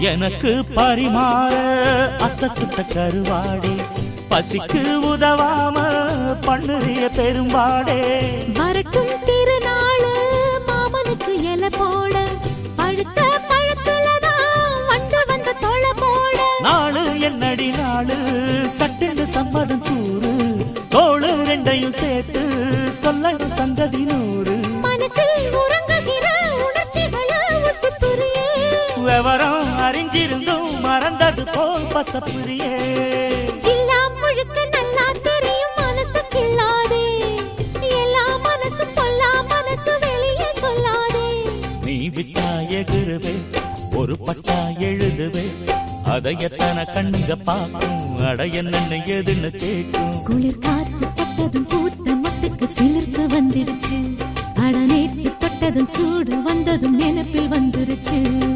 எனக்கு பரிமாற அத்த சுட்ட கருவாடே பசிக்கு உதவாம பண்ணுறிய பெரும்பாடே வரட்டும் திருநாளு மாமனுக்கு இலை போட பழுத்த பழத்துலதான் வந்து வந்த தொலை போட நாளு என்னடி நாளு சட்டென்று சம்மதம் கூறு தோளு ரெண்டையும் சேர்த்து சொல்லணும் சங்கதி நூறு மனசில் உறங்குகிற உணர்ச்சிகளை உசுப்புரியே விவரம் அறிஞ்சிருந்தும் மறந்தது போல் பசப்புரியே ஜில்லா முழுக்க நல்லா தெரியும் மனசு கிள்ளாதே எல்லா மனசு பொல்லா மனசு வெளியே சொல்லாதே நீ விட்டா எகுருவே ஒரு பட்டா எழுதுவே அதை எத்தனை கண்ணுங்க பார்க்கும் அட என்னன்னு எதுன்னு கேட்கும் குளிர் காத்து பட்டதும் பூத்த மொட்டுக்கு சிலிர்ப்பு வந்துடுச்சு அட நேற்று தொட்டதும் சூடு வந்ததும் நினைப்பில் வந்துருச்சு